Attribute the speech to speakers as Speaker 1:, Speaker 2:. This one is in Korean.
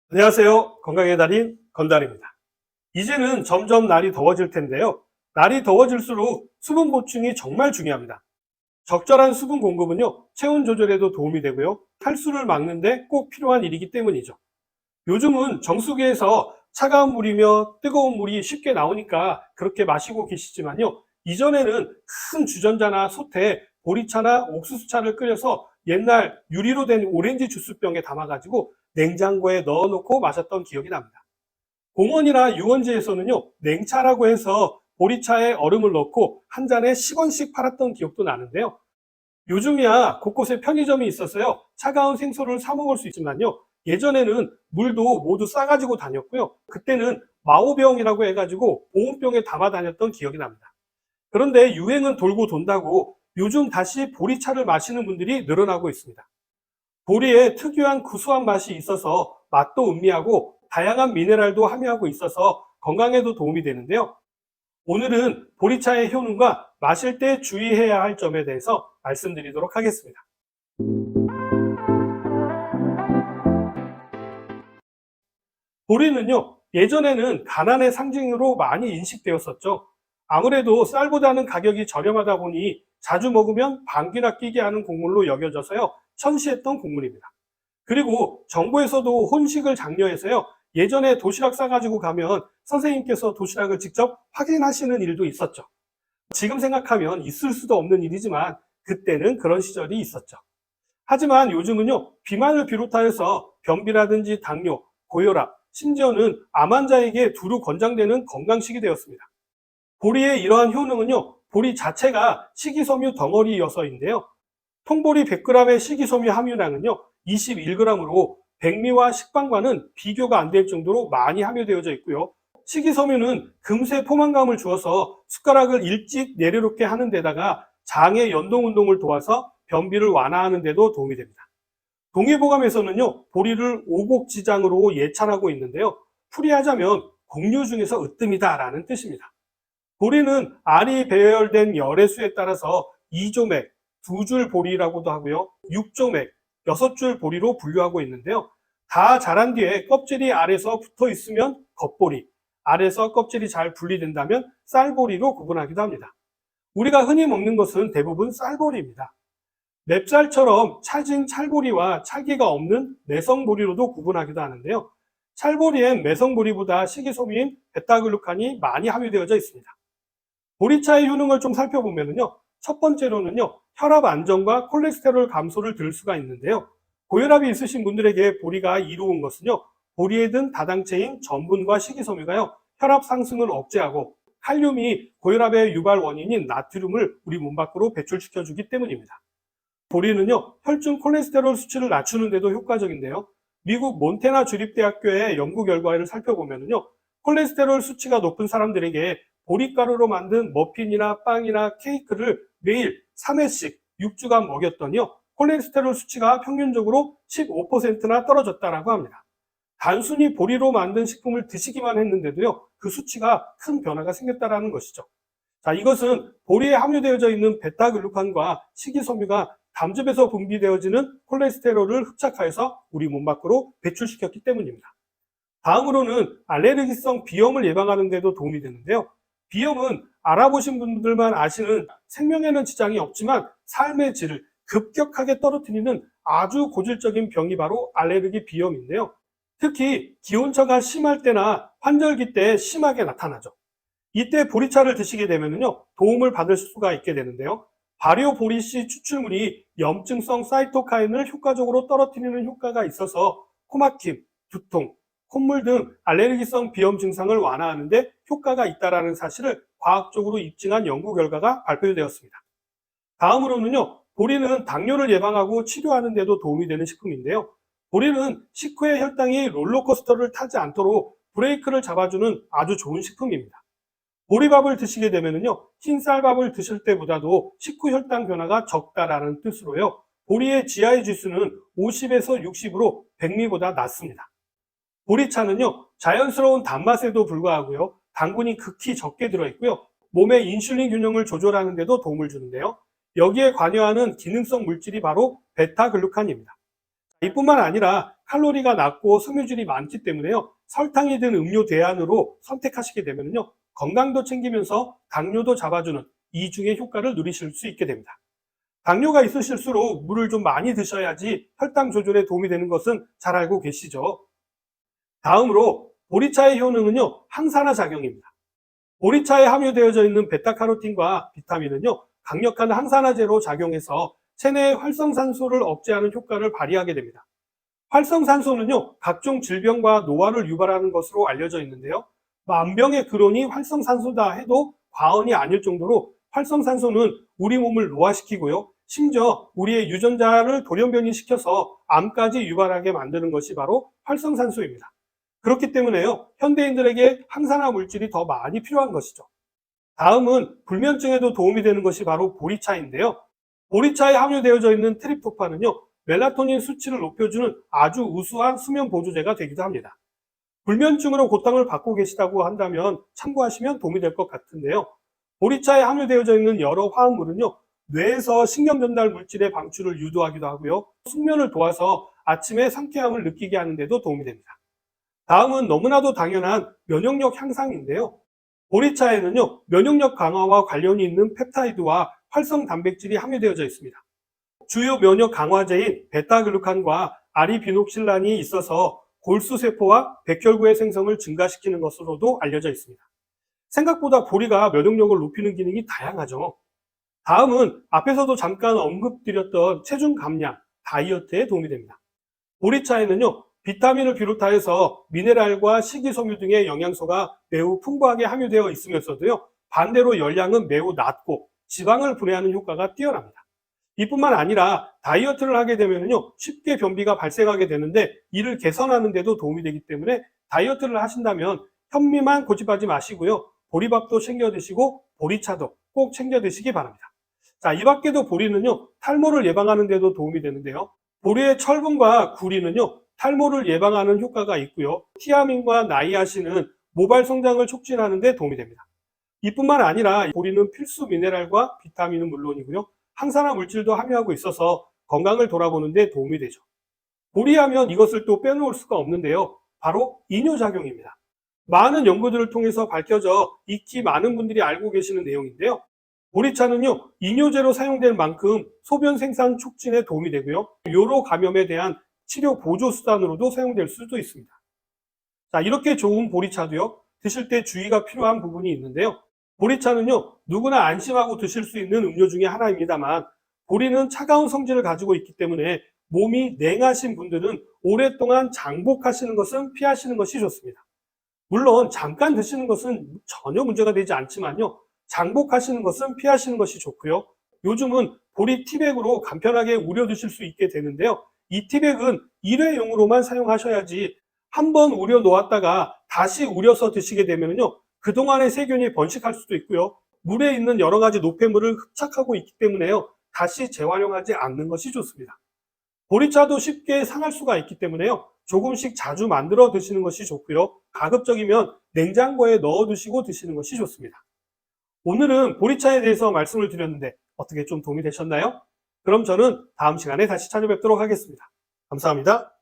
Speaker 1: 안녕하세요. 건강의 달인 건달입니다. 이제는 점점 날이 더워질 텐데요. 날이 더워질수록 수분 보충이 정말 중요합니다. 적절한 수분 공급은요, 체온 조절에도 도움이 되고요, 탈수를 막는데 꼭 필요한 일이기 때문이죠. 요즘은 정수기에서 차가운 물이며 뜨거운 물이 쉽게 나오니까 그렇게 마시고 계시지만요, 이전에는 큰 주전자나 솥에 보리차나 옥수수차를 끓여서 옛날 유리로 된 오렌지 주스병에 담아가지고 냉장고에 넣어놓고 마셨던 기억이 납니다. 공원이나 유원지에서는요, 냉차라고 해서 보리차에 얼음을 넣고 한 잔에 10원씩 팔았던 기억도 나는데요. 요즘이야 곳곳에 편의점이 있어서요, 차가운 생수를 사 먹을 수 있지만요, 예전에는 물도 모두 싸가지고 다녔고요. 그때는 마오병이라고 해가지고 보온병에 담아 다녔던 기억이 납니다. 그런데 유행은 돌고 돈다고 요즘 다시 보리차를 마시는 분들이 늘어나고 있습니다. 보리에 특유한 구수한 맛이 있어서 맛도 음미하고 다양한 미네랄도 함유하고 있어서 건강에도 도움이 되는데요. 오늘은 보리차의 효능과 마실 때 주의해야 할 점에 대해서 말씀드리도록 하겠습니다. 보리는요, 예전에는 가난의 상징으로 많이 인식되었었죠. 아무래도 쌀보다는 가격이 저렴하다 보니 자주 먹으면 방귀나 끼게 하는 곡물로 여겨져서요, 천시했던 곡물입니다. 그리고 정부에서도 혼식을 장려해서요, 예전에 도시락 싸가지고 가면 선생님께서 도시락을 직접 확인하시는 일도 있었죠. 지금 생각하면 있을 수도 없는 일이지만 그때는 그런 시절이 있었죠. 하지만 요즘은요, 비만을 비롯하여서 변비라든지 당뇨, 고혈압, 심지어는 암 환자에게 두루 권장되는 건강식이 되었습니다. 보리의 이러한 효능은요, 보리 자체가 식이섬유 덩어리여서인데요. 통보리 100g의 식이섬유 함유량은요, 21g으로 백미와 식빵과는 비교가 안 될 정도로 많이 함유되어져 있고요. 식이섬유는 금세 포만감을 주어서 숟가락을 일찍 내려놓게 하는 데다가 장의 연동 운동을 도와서 변비를 완화하는 데도 도움이 됩니다. 동의보감에서는요, 보리를 오곡지장으로 예찬하고 있는데요. 풀이하자면 곡류 중에서 으뜸이다라는 뜻입니다. 보리는 알이 배열된 열의 수에 따라서 2조맥, 2줄 보리라고도 하고요, 6조맥, 6줄 보리로 분류하고 있는데요. 다 자란 뒤에 껍질이 알에서 붙어 있으면 겉보리, 알에서 껍질이 잘 분리된다면 쌀보리로 구분하기도 합니다. 우리가 흔히 먹는 것은 대부분 쌀보리입니다. 맵쌀처럼 찰진 찰보리와 찰기가 없는 매성보리로도 구분하기도 하는데요. 찰보리엔 매성보리보다 식이섬유인 베타글루칸이 많이 함유되어져 있습니다. 보리차의 효능을 좀 살펴보면요. 첫 번째로는요, 혈압 안정과 콜레스테롤 감소를 들 수가 있는데요. 고혈압이 있으신 분들에게 보리가 이로운 것은요, 보리에 든 다당체인 전분과 식이섬유가요, 혈압 상승을 억제하고 칼륨이 고혈압의 유발 원인인 나트륨을 우리 몸 밖으로 배출시켜 주기 때문입니다. 보리는요, 혈중 콜레스테롤 수치를 낮추는 데도 효과적인데요. 미국 몬테나 주립대학교의 연구 결과를 살펴보면요, 콜레스테롤 수치가 높은 사람들에게 보리가루로 만든 머핀이나 빵이나 케이크를 매일 3회씩 6주간 먹였더니요, 콜레스테롤 수치가 평균적으로 15%나 떨어졌다고 합니다. 단순히 보리로 만든 식품을 드시기만 했는데도요, 그 수치가 큰 변화가 생겼다는 것이죠. 자, 이것은 보리에 함유되어져 있는 베타글루칸과 식이섬유가 담즙에서 분비되어지는 콜레스테롤을 흡착하여서 우리 몸 밖으로 배출시켰기 때문입니다. 다음으로는 알레르기성 비염을 예방하는 데도 도움이 되는데요. 비염은 알아보신 분들만 아시는 생명에는 지장이 없지만 삶의 질을 급격하게 떨어뜨리는 아주 고질적인 병이 바로 알레르기 비염인데요. 특히 기온차가 심할 때나 환절기 때 심하게 나타나죠. 이때 보리차를 드시게 되면요, 도움을 받을 수가 있게 되는데요. 발효 보리씨 추출물이 염증성 사이토카인을 효과적으로 떨어뜨리는 효과가 있어서 코막힘, 두통, 콧물 등 알레르기성 비염 증상을 완화하는 데 효과가 있다는 사실을 과학적으로 입증한 연구 결과가 발표되었습니다. 다음으로는요, 보리는 당뇨를 예방하고 치료하는 데도 도움이 되는 식품인데요. 보리는 식후에 혈당이 롤러코스터를 타지 않도록 브레이크를 잡아주는 아주 좋은 식품입니다. 보리밥을 드시게 되면요, 흰쌀밥을 드실 때보다도 식후 혈당 변화가 적다라는 뜻으로요, 보리의 GI 지수는 50에서 60으로 백미보다 낮습니다. 보리차는요, 자연스러운 단맛에도 불구하고요, 당분이 극히 적게 들어있고요, 몸의 인슐린 균형을 조절하는 데도 도움을 주는데요. 여기에 관여하는 기능성 물질이 바로 베타글루칸입니다. 이뿐만 아니라 칼로리가 낮고 섬유질이 많기 때문에요. 설탕이 든 음료 대안으로 선택하시게 되면요. 건강도 챙기면서 당뇨도 잡아주는 이중의 효과를 누리실 수 있게 됩니다. 당뇨가 있으실수록 물을 좀 많이 드셔야지 혈당 조절에 도움이 되는 것은 잘 알고 계시죠? 다음으로 보리차의 효능은요, 항산화 작용입니다. 보리차에 함유되어져 있는 베타카로틴과 비타민은요, 강력한 항산화제로 작용해서 체내의 활성산소를 억제하는 효과를 발휘하게 됩니다. 활성산소는요, 각종 질병과 노화를 유발하는 것으로 알려져 있는데요. 만병의 근원이 활성산소다 해도 과언이 아닐 정도로 활성산소는 우리 몸을 노화시키고요. 심지어 우리의 유전자를 돌연변이시켜서 암까지 유발하게 만드는 것이 바로 활성산소입니다. 그렇기 때문에요, 현대인들에게 항산화 물질이 더 많이 필요한 것이죠. 다음은 불면증에도 도움이 되는 것이 바로 보리차인데요. 보리차에 함유되어져 있는 트립토판은요, 멜라토닌 수치를 높여주는 아주 우수한 수면 보조제가 되기도 합니다. 불면증으로 고통을 받고 계시다고 한다면 참고하시면 도움이 될 것 같은데요. 보리차에 함유되어져 있는 여러 화합물은요, 뇌에서 신경 전달 물질의 방출을 유도하기도 하고요, 숙면을 도와서 아침에 상쾌함을 느끼게 하는 데도 도움이 됩니다. 다음은 너무나도 당연한 면역력 향상인데요. 보리차에는요, 면역력 강화와 관련이 있는 펩타이드와 활성 단백질이 함유되어져 있습니다. 주요 면역 강화제인 베타글루칸과 아리비녹실란이 있어서 골수세포와 백혈구의 생성을 증가시키는 것으로도 알려져 있습니다. 생각보다 보리가 면역력을 높이는 기능이 다양하죠. 다음은 앞에서도 잠깐 언급드렸던 체중 감량, 다이어트에 도움이 됩니다. 보리차에는요, 비타민을 비롯하여서 미네랄과 식이섬유 등의 영양소가 매우 풍부하게 함유되어 있으면서도요, 반대로 열량은 매우 낮고 지방을 분해하는 효과가 뛰어납니다. 이뿐만 아니라 다이어트를 하게 되면요, 쉽게 변비가 발생하게 되는데 이를 개선하는 데도 도움이 되기 때문에 다이어트를 하신다면 현미만 고집하지 마시고요, 보리밥도 챙겨 드시고 보리차도 꼭 챙겨 드시기 바랍니다. 자, 이 밖에도 보리는요, 탈모를 예방하는 데도 도움이 되는데요. 보리의 철분과 구리는요, 탈모를 예방하는 효과가 있고요. 티아민과 나이아신은 모발 성장을 촉진하는 데 도움이 됩니다. 이뿐만 아니라 보리는 필수 미네랄과 비타민은 물론이고요, 항산화 물질도 함유하고 있어서 건강을 돌아보는 데 도움이 되죠. 보리하면 이것을 또 빼놓을 수가 없는데요. 바로 이뇨작용입니다. 많은 연구들을 통해서 밝혀져 익히 많은 분들이 알고 계시는 내용인데요. 보리차는요, 이뇨제로 사용될 만큼 소변 생산 촉진에 도움이 되고요, 요로 감염에 대한 치료 보조 수단으로도 사용될 수도 있습니다. 자, 이렇게 좋은 보리차도요, 드실 때 주의가 필요한 부분이 있는데요. 보리차는요, 누구나 안심하고 드실 수 있는 음료 중에 하나입니다만, 보리는 차가운 성질을 가지고 있기 때문에 몸이 냉하신 분들은 오랫동안 장복하시는 것은 피하시는 것이 좋습니다. 물론 잠깐 드시는 것은 전혀 문제가 되지 않지만요, 장복하시는 것은 피하시는 것이 좋고요. 요즘은 보리 티백으로 간편하게 우려 드실 수 있게 되는데요. 이 티백은 일회용으로만 사용하셔야지 한번 우려 놓았다가 다시 우려서 드시게 되면요, 그동안의 세균이 번식할 수도 있고요, 물에 있는 여러 가지 노폐물을 흡착하고 있기 때문에요, 다시 재활용하지 않는 것이 좋습니다. 보리차도 쉽게 상할 수가 있기 때문에요, 조금씩 자주 만들어 드시는 것이 좋고요, 가급적이면 냉장고에 넣어 두시고 드시는 것이 좋습니다. 오늘은 보리차에 대해서 말씀을 드렸는데 어떻게 좀 도움이 되셨나요? 그럼 저는 다음 시간에 다시 찾아뵙도록 하겠습니다. 감사합니다.